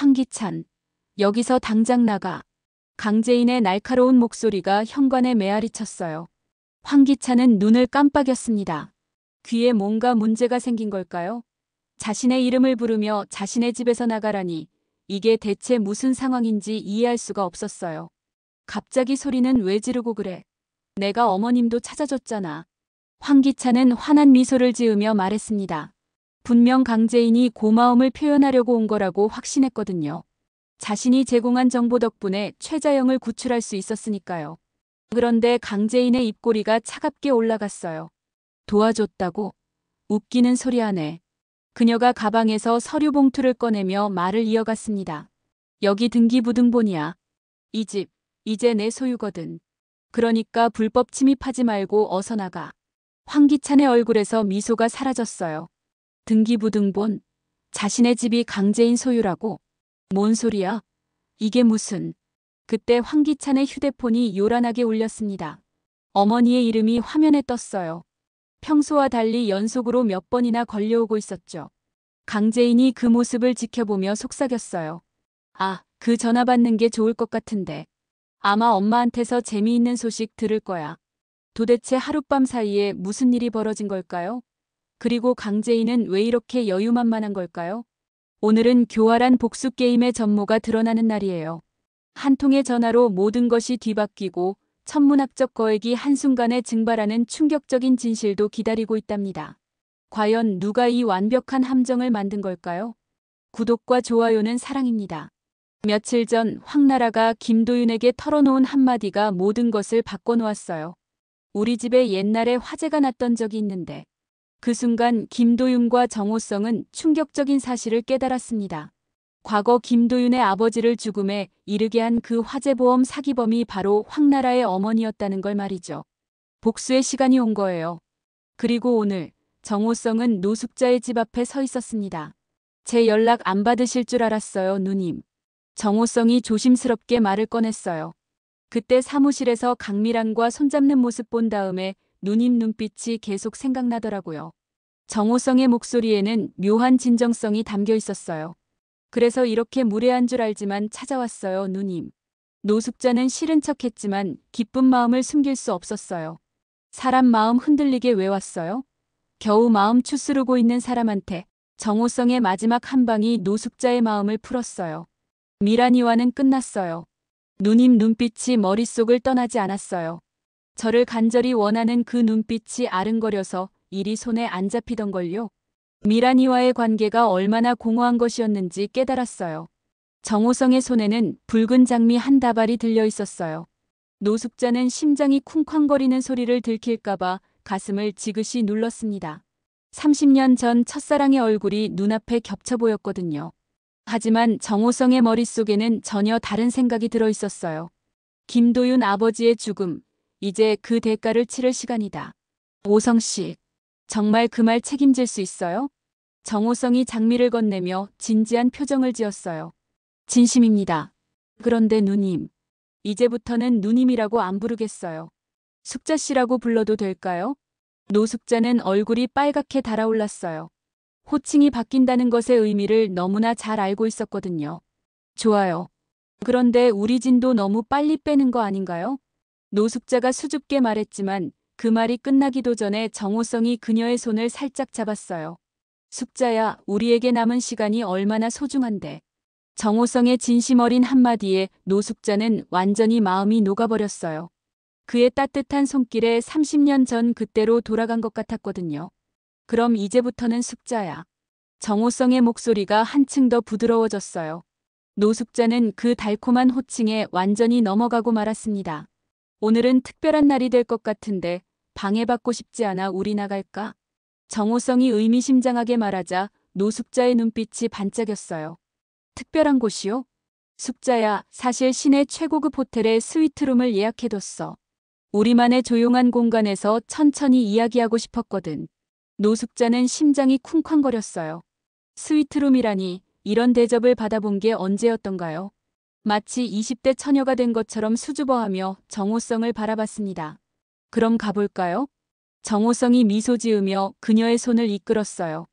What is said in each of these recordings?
황기찬, 여기서 당장 나가. 강재인의 날카로운 목소리가 현관에 메아리 쳤어요. 황기찬은 눈을 깜빡였습니다. 귀에 뭔가 문제가 생긴 걸까요? 자신의 이름을 부르며 자신의 집에서 나가라니 이게 대체 무슨 상황인지 이해할 수가 없었어요. 갑자기 소리는 왜 지르고 그래? 내가 어머님도 찾아줬잖아. 황기찬은 환한 미소를 지으며 말했습니다. 분명 강재인이 고마움을 표현하려고 온 거라고 확신했거든요. 자신이 제공한 정보 덕분에 최자영을 구출할 수 있었으니까요. 그런데 강재인의 입꼬리가 차갑게 올라갔어요. 도와줬다고? 웃기는 소리 하네. 그녀가 가방에서 서류 봉투를 꺼내며 말을 이어갔습니다. 여기 등기부등본이야. 이 집, 이제 내 소유거든. 그러니까 불법 침입하지 말고 어서 나가. 황기찬의 얼굴에서 미소가 사라졌어요. 등기부등본? 자신의 집이 강재인 소유라고? 뭔 소리야? 이게 무슨... 그때 황기찬의 휴대폰이 요란하게 울렸습니다. 어머니의 이름이 화면에 떴어요. 평소와 달리 연속으로 몇 번이나 걸려오고 있었죠. 강재인이 그 모습을 지켜보며 속삭였어요. 아, 그 전화 받는 게 좋을 것 같은데. 아마 엄마한테서 재미있는 소식 들을 거야. 도대체 하룻밤 사이에 무슨 일이 벌어진 걸까요? 그리고 강재인은 왜 이렇게 여유만만한 걸까요? 오늘은 교활한 복수 게임의 전모가 드러나는 날이에요. 한 통의 전화로 모든 것이 뒤바뀌고 천문학적 거액이 한순간에 증발하는 충격적인 진실도 기다리고 있답니다. 과연 누가 이 완벽한 함정을 만든 걸까요? 구독과 좋아요는 사랑입니다. 며칠 전 황나라가 김도윤에게 털어놓은 한마디가 모든 것을 바꿔놓았어요. 우리 집에 옛날에 화재가 났던 적이 있는데 그 순간 김도윤과 정호성은 충격적인 사실을 깨달았습니다. 과거 김도윤의 아버지를 죽음에 이르게 한 그 화재보험 사기범이 바로 황나라의 어머니였다는 걸 말이죠. 복수의 시간이 온 거예요. 그리고 오늘 정호성은 노숙자의 집 앞에 서 있었습니다. 제 연락 안 받으실 줄 알았어요, 누님. 정호성이 조심스럽게 말을 꺼냈어요. 그때 사무실에서 강미란과 손잡는 모습 본 다음에 누님 눈빛이 계속 생각나더라고요. 정호성의 목소리에는 묘한 진정성이 담겨 있었어요. 그래서 이렇게 무례한 줄 알지만 찾아왔어요, 누님. 노숙자는 싫은 척했지만 기쁜 마음을 숨길 수 없었어요. 사람 마음 흔들리게 왜 왔어요? 겨우 마음 추스르고 있는 사람한테 정호성의 마지막 한 방이 노숙자의 마음을 풀었어요. 미란이와는 끝났어요. 누님 눈빛이 머릿속을 떠나지 않았어요. 저를 간절히 원하는 그 눈빛이 아른거려서 일이 손에 안 잡히던걸요. 미란이와의 관계가 얼마나 공허한 것이었는지 깨달았어요. 정호성의 손에는 붉은 장미 한 다발이 들려 있었어요. 노숙자는 심장이 쿵쾅거리는 소리를 들킬까봐 가슴을 지그시 눌렀습니다. 30년 전 첫사랑의 얼굴이 눈앞에 겹쳐 보였거든요. 하지만 정호성의 머릿속에는 전혀 다른 생각이 들어 있었어요. 김도윤 아버지의 죽음, 이제 그 대가를 치를 시간이다. 오성씨, 정말 그 말 책임질 수 있어요? 정호성이 장미를 건네며 진지한 표정을 지었어요. 진심입니다. 그런데 누님, 이제부터는 누님이라고 안 부르겠어요. 숙자씨라고 불러도 될까요? 노숙자는 얼굴이 빨갛게 달아올랐어요. 호칭이 바뀐다는 것의 의미를 너무나 잘 알고 있었거든요. 좋아요. 그런데 우리 진도 너무 빨리 빼는 거 아닌가요? 노숙자가 수줍게 말했지만 그 말이 끝나기도 전에 정호성이 그녀의 손을 살짝 잡았어요. 숙자야, 우리에게 남은 시간이 얼마나 소중한데. 정호성의 진심 어린 한마디에 노숙자는 완전히 마음이 녹아버렸어요. 그의 따뜻한 손길에 30년 전 그때로 돌아간 것 같았거든요. 그럼 이제부터는 숙자야. 정호성의 목소리가 한층 더 부드러워졌어요. 노숙자는 그 달콤한 호칭에 완전히 넘어가고 말았습니다. 오늘은 특별한 날이 될 것 같은데 방해받고 싶지 않아 우리 나갈까? 정호성이 의미심장하게 말하자 노숙자의 눈빛이 반짝였어요. 특별한 곳이요? 숙자야, 사실 시내 최고급 호텔에 스위트룸을 예약해뒀어. 우리만의 조용한 공간에서 천천히 이야기하고 싶었거든. 노숙자는 심장이 쿵쾅거렸어요. 스위트룸이라니 이런 대접을 받아본 게 언제였던가요? 마치 20대 처녀가 된 것처럼 수줍어하며 정호성을 바라봤습니다. 그럼 가볼까요? 정호성이 미소 지으며 그녀의 손을 이끌었어요.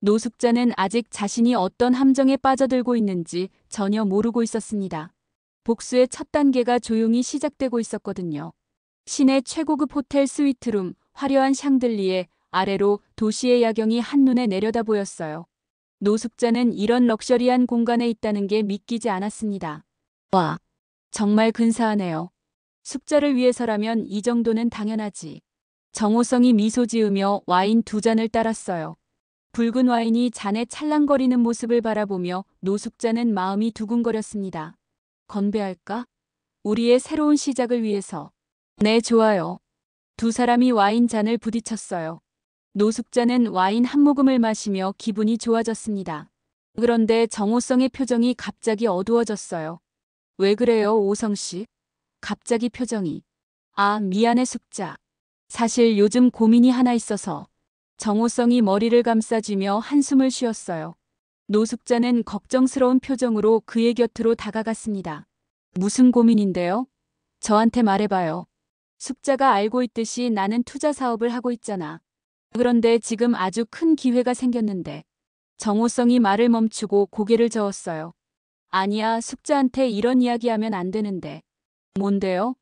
노숙자는 아직 자신이 어떤 함정에 빠져들고 있는지 전혀 모르고 있었습니다. 복수의 첫 단계가 조용히 시작되고 있었거든요. 시내 최고급 호텔 스위트룸, 화려한 샹들리에 아래로 도시의 야경이 한눈에 내려다 보였어요. 노숙자는 이런 럭셔리한 공간에 있다는 게 믿기지 않았습니다. 와, 정말 근사하네요. 숙자를 위해서라면 이 정도는 당연하지. 정호성이 미소 지으며 와인 2잔을 따랐어요. 붉은 와인이 잔에 찰랑거리는 모습을 바라보며 노숙자는 마음이 두근거렸습니다. 건배할까? 우리의 새로운 시작을 위해서. 네, 좋아요. 두 사람이 와인 잔을 부딪혔어요. 노숙자는 와인 한 모금을 마시며 기분이 좋아졌습니다. 그런데 정호성의 표정이 갑자기 어두워졌어요. 왜 그래요, 오성 씨? 갑자기 표정이. 아, 미안해, 숙자. 사실 요즘 고민이 하나 있어서. 정호성이 머리를 감싸쥐며 한숨을 쉬었어요. 노숙자는 걱정스러운 표정으로 그의 곁으로 다가갔습니다. 무슨 고민인데요? 저한테 말해봐요. 숙자가 알고 있듯이 나는 투자 사업을 하고 있잖아. 그런데 지금 아주 큰 기회가 생겼는데. 정호성이 말을 멈추고 고개를 저었어요. 아니야, 숙자한테 이런 이야기하면 안 되는데. 뭔데요?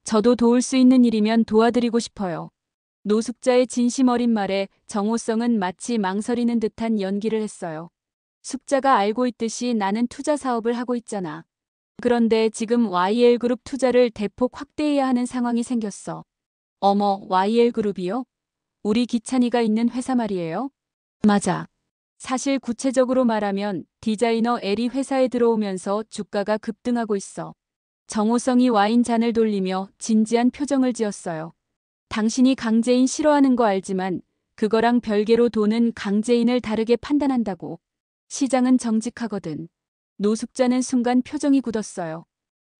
저도 도울 수 있는 일이면 도와드리고 싶어요. 노숙자의 진심 어린 말에 정호성은 마치 망설이는 듯한 연기를 했어요. 숙자가 알고 있듯이 나는 투자 사업을 하고 있잖아. 그런데 지금 YL그룹 투자를 대폭 확대해야 하는 상황이 생겼어. 어머, YL그룹이요? 우리 기찬이가 있는 회사 말이에요? 맞아. 사실 구체적으로 말하면 디자이너 L이 회사에 들어오면서 주가가 급등하고 있어. 정호성이 와인 잔을 돌리며 진지한 표정을 지었어요. 당신이 강재인 싫어하는 거 알지만 그거랑 별개로 돈은 강재인을 다르게 판단한다고. 시장은 정직하거든. 노숙자는 순간 표정이 굳었어요.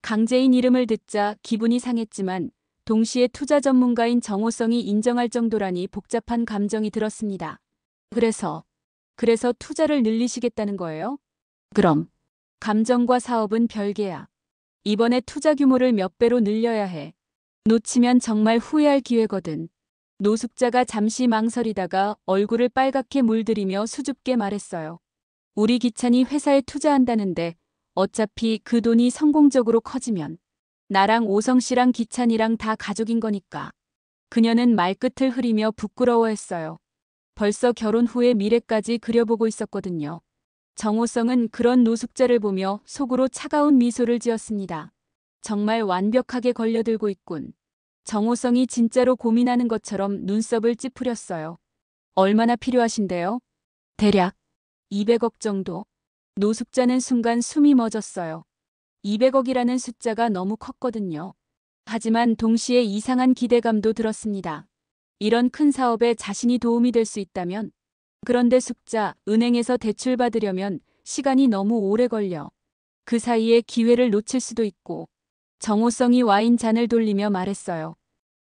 강재인 이름을 듣자 기분이 상했지만 동시에 투자 전문가인 정호성이 인정할 정도라니 복잡한 감정이 들었습니다. 그래서 투자를 늘리시겠다는 거예요? 그럼. 감정과 사업은 별개야. 이번에 투자 규모를 몇 배로 늘려야 해. 놓치면 정말 후회할 기회거든. 노숙자가 잠시 망설이다가 얼굴을 빨갛게 물들이며 수줍게 말했어요. 우리 기찬이 회사에 투자한다는데 어차피 그 돈이 성공적으로 커지면 나랑 오성 씨랑 기찬이랑 다 가족인 거니까. 그녀는 말끝을 흐리며 부끄러워했어요. 벌써 결혼 후의 미래까지 그려보고 있었거든요. 정호성은 그런 노숙자를 보며 속으로 차가운 미소를 지었습니다. 정말 완벽하게 걸려들고 있군. 정호성이 진짜로 고민하는 것처럼 눈썹을 찌푸렸어요. 얼마나 필요하신데요? 대략 200억 정도. 노숙자는 순간 숨이 멎었어요. 200억이라는 숫자가 너무 컸거든요. 하지만 동시에 이상한 기대감도 들었습니다. 이런 큰 사업에 자신이 도움이 될 수 있다면. 그런데 숙자, 은행에서 대출 받으려면 시간이 너무 오래 걸려. 그 사이에 기회를 놓칠 수도 있고. 정호성이 와인 잔을 돌리며 말했어요.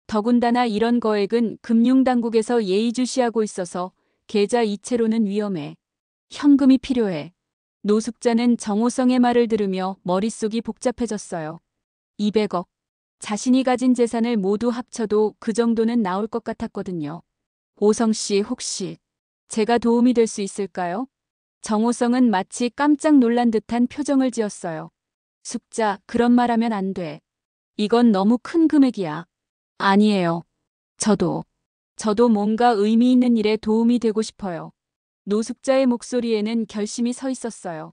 더군다나 이런 거액은 금융당국에서 예의주시하고 있어서 계좌 이체로는 위험해. 현금이 필요해. 노숙자는 정호성의 말을 들으며 머릿속이 복잡해졌어요. 200억. 자신이 가진 재산을 모두 합쳐도 그 정도는 나올 것 같았거든요. 오성 씨, 혹시 제가 도움이 될 수 있을까요? 정호성은 마치 깜짝 놀란 듯한 표정을 지었어요. 숙자, 그런 말 하면 안 돼. 이건 너무 큰 금액이야. 아니에요. 저도 뭔가 의미 있는 일에 도움이 되고 싶어요. 노숙자의 목소리에는 결심이 서 있었어요.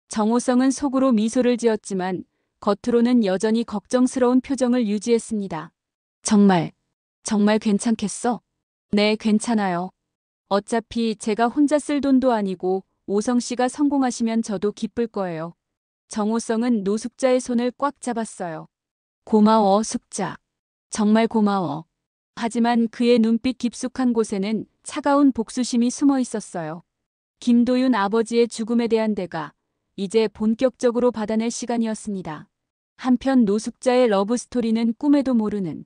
정호성은 속으로 미소를 지었지만 겉으로는 여전히 걱정스러운 표정을 유지했습니다. 정말 괜찮겠어? 네, 괜찮아요. 어차피 제가 혼자 쓸 돈도 아니고 오성 씨가 성공하시면 저도 기쁠 거예요. 정호성은 노숙자의 손을 꽉 잡았어요. 고마워, 숙자. 정말 고마워. 하지만 그의 눈빛 깊숙한 곳에는 차가운 복수심이 숨어 있었어요. 김도윤 아버지의 죽음에 대한 대가 이제 본격적으로 받아낼 시간이었습니다. 한편 노숙자의 러브스토리는 꿈에도 모르는.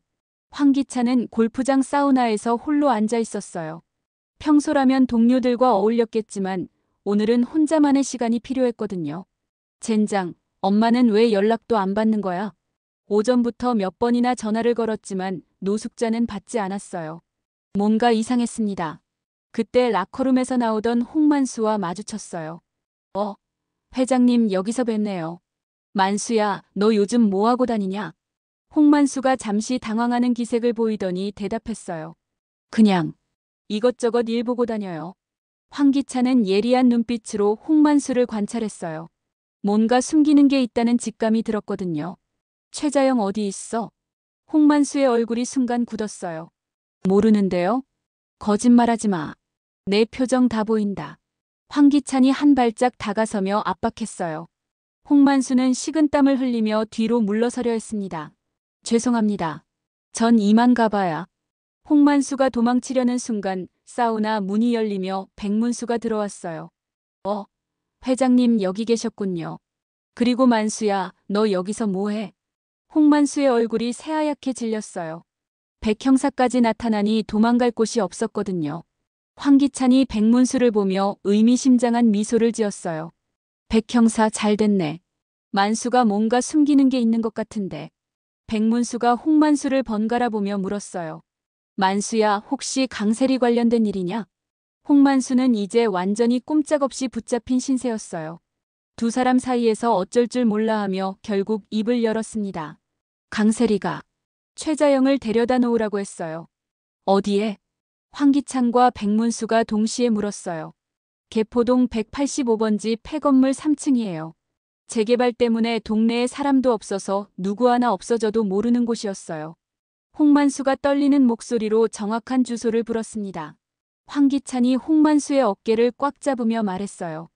황기찬은 골프장 사우나에서 홀로 앉아 있었어요. 평소라면 동료들과 어울렸겠지만 오늘은 혼자만의 시간이 필요했거든요. 젠장, 엄마는 왜 연락도 안 받는 거야? 오전부터 몇 번이나 전화를 걸었지만 노숙자는 받지 않았어요. 뭔가 이상했습니다. 그때 라커룸에서 나오던 홍만수와 마주쳤어요. 회장님 여기서 뵙네요. 만수야, 너 요즘 뭐하고 다니냐? 홍만수가 잠시 당황하는 기색을 보이더니 대답했어요. 그냥 이것저것 일 보고 다녀요. 황기찬은 예리한 눈빛으로 홍만수를 관찰했어요. 뭔가 숨기는 게 있다는 직감이 들었거든요. 최자영 어디 있어? 홍만수의 얼굴이 순간 굳었어요. 모르는데요? 거짓말하지 마. 내 표정 다 보인다. 황기찬이 한 발짝 다가서며 압박했어요. 홍만수는 식은땀을 흘리며 뒤로 물러서려 했습니다. 죄송합니다. 전 이만 가봐야. 홍만수가 도망치려는 순간 사우나 문이 열리며 백문수가 들어왔어요. 회장님 여기 계셨군요. 그리고 만수야, 너 여기서 뭐해? 홍만수의 얼굴이 새하얗게 질렸어요. 백 형사까지 나타나니 도망갈 곳이 없었거든요. 황기찬이 백문수를 보며 의미심장한 미소를 지었어요. 백 형사 잘 됐네. 만수가 뭔가 숨기는 게 있는 것 같은데. 백문수가 홍만수를 번갈아 보며 물었어요. 만수야, 혹시 강세리 관련된 일이냐? 홍만수는 이제 완전히 꼼짝없이 붙잡힌 신세였어요. 두 사람 사이에서 어쩔 줄 몰라 하며 결국 입을 열었습니다. 강세리가 최자영을 데려다 놓으라고 했어요. 어디에? 황기찬과 백문수가 동시에 물었어요. 개포동 185번지 폐건물 3층이에요. 재개발 때문에 동네에 사람도 없어서 누구 하나 없어져도 모르는 곳이었어요. 홍만수가 떨리는 목소리로 정확한 주소를 불었습니다. 황기찬이 홍만수의 어깨를 꽉 잡으며 말했어요.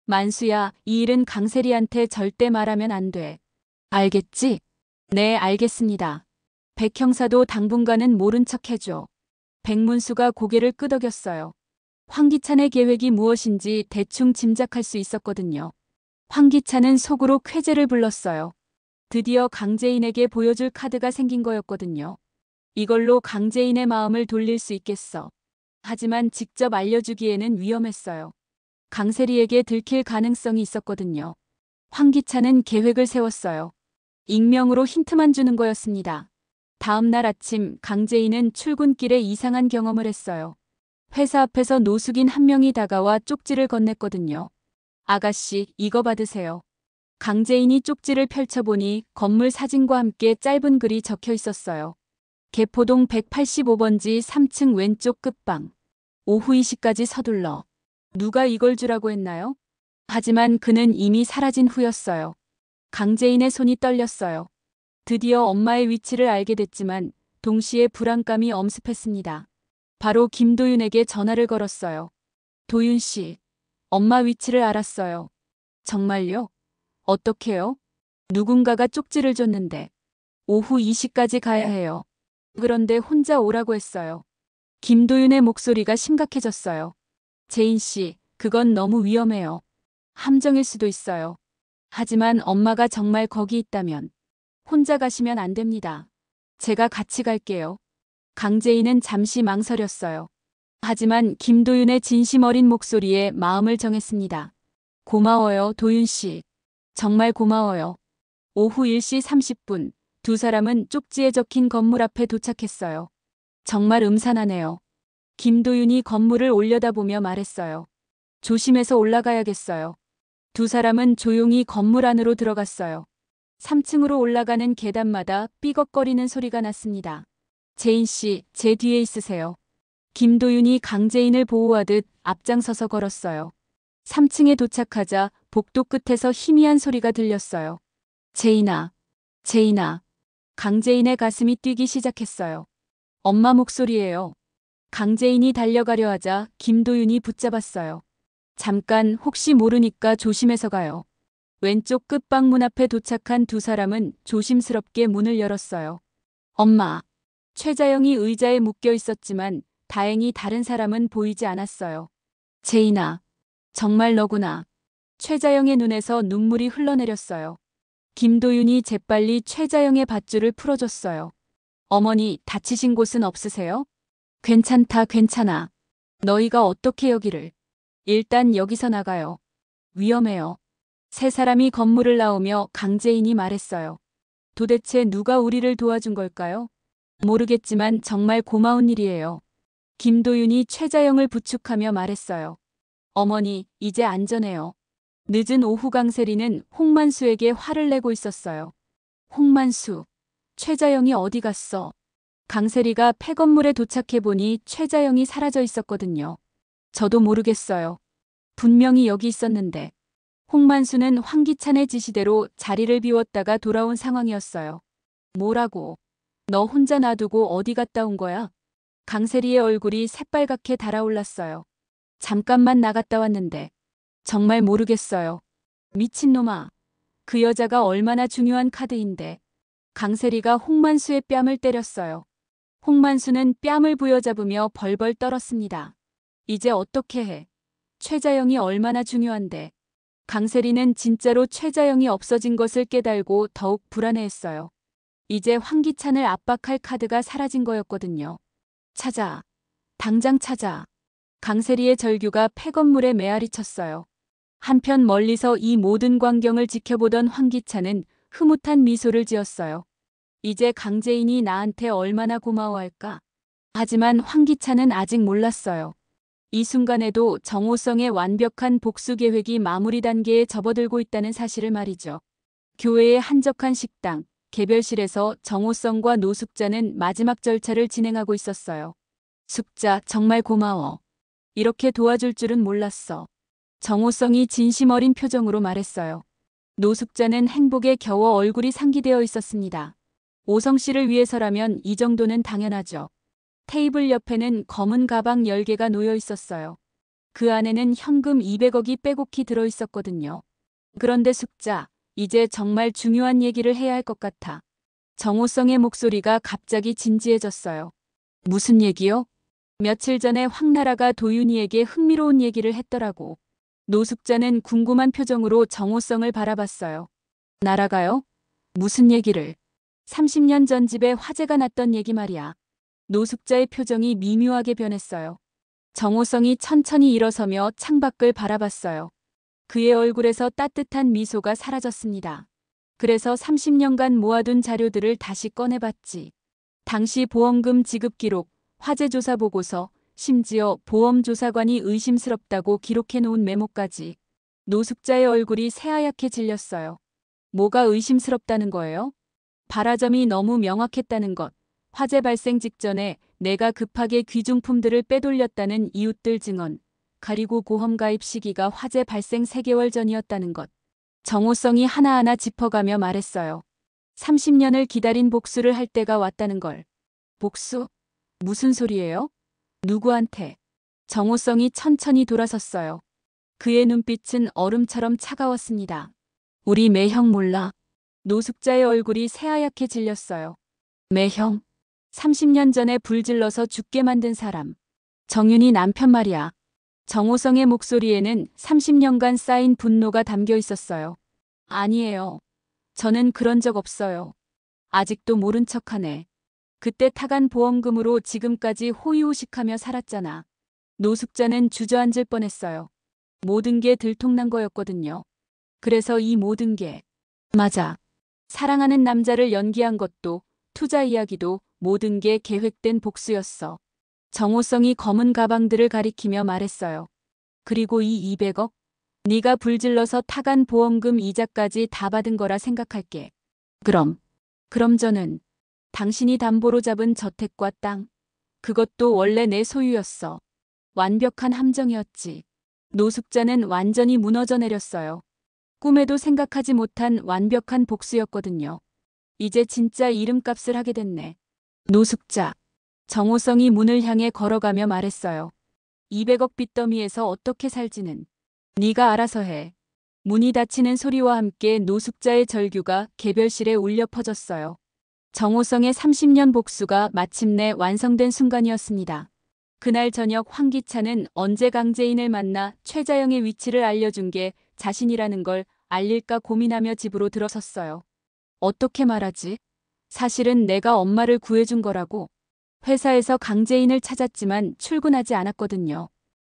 만수야, 이 일은 강세리한테 절대 말하면 안 돼. 알겠지? 네, 알겠습니다. 백 형사도 당분간은 모른 척 해줘. 백문수가 고개를 끄덕였어요. 황기찬의 계획이 무엇인지 대충 짐작할 수 있었거든요. 황기찬은 속으로 쾌재를 불렀어요. 드디어 강재인에게 보여줄 카드가 생긴 거였거든요. 이걸로 강재인의 마음을 돌릴 수 있겠어. 하지만 직접 알려주기에는 위험했어요. 강세리에게 들킬 가능성이 있었거든요. 황기찬은 계획을 세웠어요. 익명으로 힌트만 주는 거였습니다. 다음 날 아침 강재인은 출근길에 이상한 경험을 했어요. 회사 앞에서 노숙인 한 명이 다가와 쪽지를 건넸거든요. 아가씨, 이거 받으세요. 강재인이 쪽지를 펼쳐보니 건물 사진과 함께 짧은 글이 적혀 있었어요. 개포동 185번지 3층 왼쪽 끝방. 오후 2시까지 서둘러. 누가 이걸 주라고 했나요? 하지만 그는 이미 사라진 후였어요. 강재인의 손이 떨렸어요. 드디어 엄마의 위치를 알게 됐지만 동시에 불안감이 엄습했습니다. 바로 김도윤에게 전화를 걸었어요. 도윤 씨, 엄마 위치를 알았어요. 정말요? 어떻게요? 누군가가 쪽지를 줬는데 오후 2시까지 가야 해요. 그런데 혼자 오라고 했어요. 김도윤의 목소리가 심각해졌어요. 제인 씨, 그건 너무 위험해요. 함정일 수도 있어요. 하지만 엄마가 정말 거기 있다면 혼자 가시면 안 됩니다. 제가 같이 갈게요. 강재인은 잠시 망설였어요. 하지만 김도윤의 진심 어린 목소리에 마음을 정했습니다. 고마워요, 도윤 씨. 정말 고마워요. 오후 1시 30분, 두 사람은 쪽지에 적힌 건물 앞에 도착했어요. 정말 음산하네요. 김도윤이 건물을 올려다보며 말했어요. 조심해서 올라가야겠어요. 두 사람은 조용히 건물 안으로 들어갔어요. 3층으로 올라가는 계단마다 삐걱거리는 소리가 났습니다. 제인 씨, 제 뒤에 있으세요. 김도윤이 강재인을 보호하듯 앞장서서 걸었어요. 3층에 도착하자 복도 끝에서 희미한 소리가 들렸어요. 제인아, 제인아. 강재인의 가슴이 뛰기 시작했어요. 엄마 목소리예요. 강재인이 달려가려 하자 김도윤이 붙잡았어요. 잠깐, 혹시 모르니까 조심해서 가요. 왼쪽 끝방 문 앞에 도착한 두 사람은 조심스럽게 문을 열었어요. 엄마. 최자영이 의자에 묶여 있었지만 다행히 다른 사람은 보이지 않았어요. 제인아. 정말 너구나. 최자영의 눈에서 눈물이 흘러내렸어요. 김도윤이 재빨리 최자영의 밧줄을 풀어줬어요. 어머니, 다치신 곳은 없으세요? 괜찮다, 괜찮아. 너희가 어떻게 여기를? 일단 여기서 나가요. 위험해요. 세 사람이 건물을 나오며 강재인이 말했어요. 도대체 누가 우리를 도와준 걸까요? 모르겠지만 정말 고마운 일이에요. 김도윤이 최자영을 부축하며 말했어요. 어머니, 이제 안전해요. 늦은 오후 강세리는 홍만수에게 화를 내고 있었어요. 홍만수, 최자영이 어디 갔어? 강세리가 폐건물에 도착해보니 최자영이 사라져 있었거든요. 저도 모르겠어요. 분명히 여기 있었는데. 홍만수는 황기찬의 지시대로 자리를 비웠다가 돌아온 상황이었어요. 뭐라고? 너 혼자 놔두고 어디 갔다 온 거야? 강세리의 얼굴이 새빨갛게 달아올랐어요. 잠깐만 나갔다 왔는데. 정말 모르겠어요. 미친놈아. 그 여자가 얼마나 중요한 카드인데. 강세리가 홍만수의 뺨을 때렸어요. 홍만수는 뺨을 부여잡으며 벌벌 떨었습니다. 이제 어떻게 해? 최자영이 얼마나 중요한데. 강세리는 진짜로 최자영이 없어진 것을 깨달고 더욱 불안해했어요. 이제 황기찬을 압박할 카드가 사라진 거였거든요. 찾아. 당장 찾아. 강세리의 절규가 폐건물에 메아리 쳤어요. 한편 멀리서 이 모든 광경을 지켜보던 황기찬은 흐뭇한 미소를 지었어요. 이제 강재인이 나한테 얼마나 고마워할까? 하지만 황기찬은 아직 몰랐어요. 이 순간에도 정호성의 완벽한 복수 계획이 마무리 단계에 접어들고 있다는 사실을 말이죠. 교회의 한적한 식당, 개별실에서 정호성과 노숙자는 마지막 절차를 진행하고 있었어요. 숙자, 정말 고마워. 이렇게 도와줄 줄은 몰랐어. 정호성이 진심 어린 표정으로 말했어요. 노숙자는 행복에 겨워 얼굴이 상기되어 있었습니다. 오성 씨를 위해서라면 이 정도는 당연하죠. 테이블 옆에는 검은 가방 10개가 놓여 있었어요. 그 안에는 현금 200억이 빼곡히 들어 있었거든요. 그런데 숙자, 이제 정말 중요한 얘기를 해야 할 것 같아. 정호성의 목소리가 갑자기 진지해졌어요. 무슨 얘기요? 며칠 전에 황나라가 도윤이에게 흥미로운 얘기를 했더라고. 노숙자는 궁금한 표정으로 정호성을 바라봤어요. 나라가요? 무슨 얘기를? 30년 전 집에 화재가 났던 얘기 말이야. 노숙자의 표정이 미묘하게 변했어요. 정호성이 천천히 일어서며 창밖을 바라봤어요. 그의 얼굴에서 따뜻한 미소가 사라졌습니다. 그래서 30년간 모아둔 자료들을 다시 꺼내봤지. 당시 보험금 지급 기록, 화재 조사 보고서, 심지어 보험조사관이 의심스럽다고 기록해놓은 메모까지. 노숙자의 얼굴이 새하얗게 질렸어요. 뭐가 의심스럽다는 거예요? 발화점이 너무 명확했다는 것. 화재 발생 직전에 내가 급하게 귀중품들을 빼돌렸다는 이웃들 증언. 그리고 보험 가입 시기가 화재 발생 3개월 전이었다는 것. 정호성이 하나하나 짚어가며 말했어요. 30년을 기다린 복수를 할 때가 왔다는 걸. 복수? 무슨 소리예요? 누구한테? 정호성이 천천히 돌아섰어요. 그의 눈빛은 얼음처럼 차가웠습니다. 우리 매형 몰라. 노숙자의 얼굴이 새하얗게 질렸어요. 매형. 30년 전에 불 질러서 죽게 만든 사람. 정윤이 남편 말이야. 정호성의 목소리에는 30년간 쌓인 분노가 담겨 있었어요. 아니에요. 저는 그런 적 없어요. 아직도 모른 척하네. 그때 타간 보험금으로 지금까지 호의호식하며 살았잖아. 노숙자는 주저앉을 뻔했어요. 모든 게 들통난 거였거든요. 그래서 이 모든 게 맞아. 사랑하는 남자를 연기한 것도 투자 이야기도 모든 게 계획된 복수였어. 정호성이 검은 가방들을 가리키며 말했어요. 그리고 이 200억? 네가 불질러서 타간 보험금 이자까지 다 받은 거라 생각할게. 그럼 저는 당신이 담보로 잡은 저택과 땅. 그것도 원래 내 소유였어. 완벽한 함정이었지. 노숙자는 완전히 무너져 내렸어요. 꿈에도 생각하지 못한 완벽한 복수였거든요. 이제 진짜 이름값을 하게 됐네. 노숙자. 정호성이 문을 향해 걸어가며 말했어요. 200억 빚더미에서 어떻게 살지는 네가 알아서 해. 문이 닫히는 소리와 함께 노숙자의 절규가 개별실에 울려 퍼졌어요. 정호성의 30년 복수가 마침내 완성된 순간이었습니다. 그날 저녁 황기찬은 언제 강재인을 만나 최자영의 위치를 알려준 게 자신이라는 걸 알릴까 고민하며 집으로 들어섰어요. 어떻게 말하지? 사실은 내가 엄마를 구해준 거라고. 회사에서 강재인을 찾았지만 출근하지 않았거든요.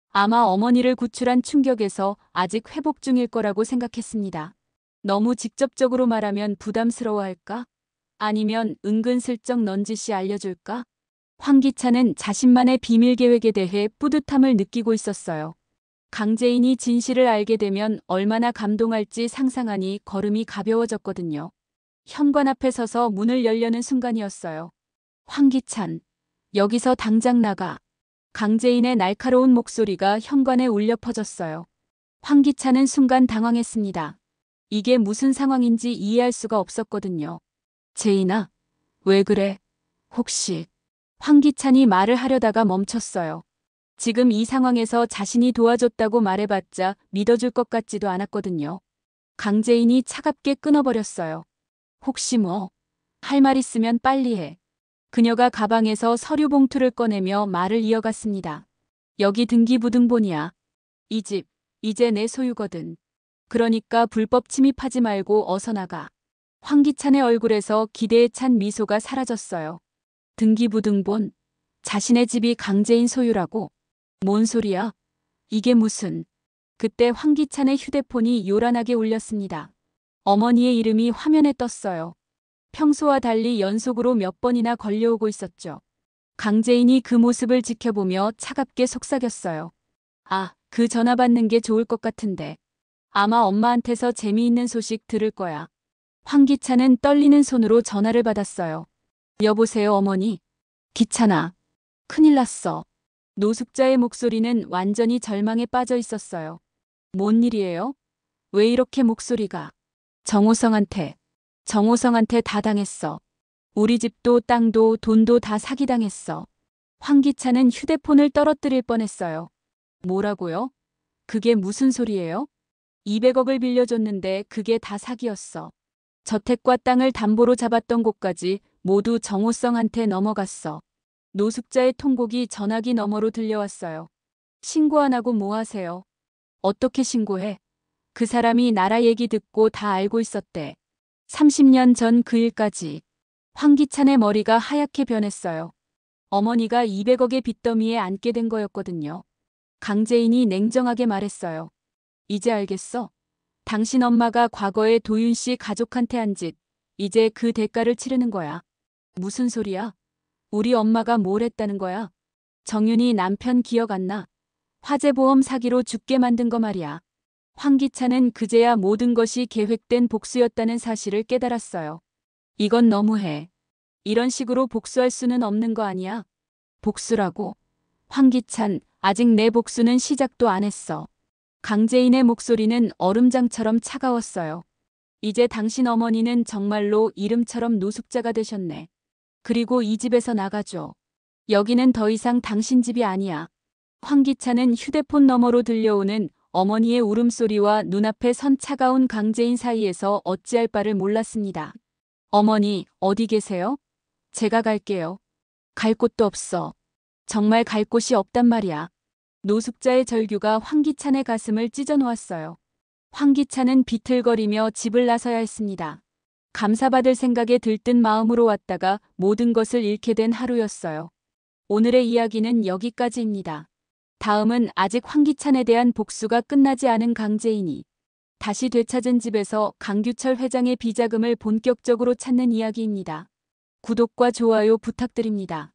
아마 어머니를 구출한 충격에서 아직 회복 중일 거라고 생각했습니다. 너무 직접적으로 말하면 부담스러워할까? 아니면 은근슬쩍 넌지시 알려줄까? 황기찬은 자신만의 비밀 계획에 대해 뿌듯함을 느끼고 있었어요. 강재인이 진실을 알게 되면 얼마나 감동할지 상상하니 걸음이 가벼워졌거든요. 현관 앞에 서서 문을 열려는 순간이었어요. 황기찬, 여기서 당장 나가. 강재인의 날카로운 목소리가 현관에 울려 퍼졌어요. 황기찬은 순간 당황했습니다. 이게 무슨 상황인지 이해할 수가 없었거든요. 재인아, 왜 그래? 혹시... 황기찬이 말을 하려다가 멈췄어요. 지금 이 상황에서 자신이 도와줬다고 말해봤자 믿어줄 것 같지도 않았거든요. 강재인이 차갑게 끊어버렸어요. 혹시 뭐, 할 말 있으면 빨리 해. 그녀가 가방에서 서류 봉투를 꺼내며 말을 이어갔습니다. 여기 등기부등본이야. 이 집, 이제 내 소유거든. 그러니까 불법 침입하지 말고 어서 나가. 황기찬의 얼굴에서 기대에 찬 미소가 사라졌어요. 등기부등본, 자신의 집이 강재인 소유라고? 뭔 소리야? 이게 무슨... 그때 황기찬의 휴대폰이 요란하게 울렸습니다. 어머니의 이름이 화면에 떴어요. 평소와 달리 연속으로 몇 번이나 걸려오고 있었죠. 강재인이 그 모습을 지켜보며 차갑게 속삭였어요. 아, 그 전화 받는 게 좋을 것 같은데. 아마 엄마한테서 재미있는 소식 들을 거야. 황기찬은 떨리는 손으로 전화를 받았어요. 여보세요, 어머니. 기찬아. 큰일 났어. 노숙자의 목소리는 완전히 절망에 빠져 있었어요. 뭔 일이에요? 왜 이렇게 목소리가... 정호성한테 다 당했어. 우리 집도 땅도 돈도 다 사기당했어. 황기찬은 휴대폰을 떨어뜨릴 뻔했어요. 뭐라고요? 그게 무슨 소리예요? 200억을 빌려줬는데 그게 다 사기였어. 저택과 땅을 담보로 잡았던 곳까지 모두 정호성한테 넘어갔어. 노숙자의 통곡이 전화기 너머로 들려왔어요. 신고 안 하고 뭐 하세요? 어떻게 신고해? 그 사람이 나라 얘기 듣고 다 알고 있었대. 30년 전 그 일까지. 황기찬의 머리가 하얗게 변했어요. 어머니가 200억의 빚더미에 앉게 된 거였거든요. 강재인이 냉정하게 말했어요. 이제 알겠어? 당신 엄마가 과거에 도윤 씨 가족한테 한 짓, 이제 그 대가를 치르는 거야. 무슨 소리야? 우리 엄마가 뭘 했다는 거야? 정윤이 남편 기억 안 나? 화재보험 사기로 죽게 만든 거 말이야. 황기찬은 그제야 모든 것이 계획된 복수였다는 사실을 깨달았어요. 이건 너무해. 이런 식으로 복수할 수는 없는 거 아니야? 복수라고? 황기찬, 아직 내 복수는 시작도 안 했어. 강재인의 목소리는 얼음장처럼 차가웠어요. 이제 당신 어머니는 정말로 이름처럼 노숙자가 되셨네. 그리고 이 집에서 나가줘. 여기는 더 이상 당신 집이 아니야. 황기찬은 휴대폰 너머로 들려오는 어머니의 울음소리와 눈앞에 선 차가운 강재인 사이에서 어찌할 바를 몰랐습니다. 어머니, 어디 계세요? 제가 갈게요. 갈 곳도 없어. 정말 갈 곳이 없단 말이야. 노숙자의 절규가 황기찬의 가슴을 찢어놓았어요. 황기찬은 비틀거리며 집을 나서야 했습니다. 감사받을 생각에 들뜬 마음으로 왔다가 모든 것을 잃게 된 하루였어요. 오늘의 이야기는 여기까지입니다. 다음은 아직 황기찬에 대한 복수가 끝나지 않은 강재인이 다시 되찾은 집에서 강규철 회장의 비자금을 본격적으로 찾는 이야기입니다. 구독과 좋아요 부탁드립니다.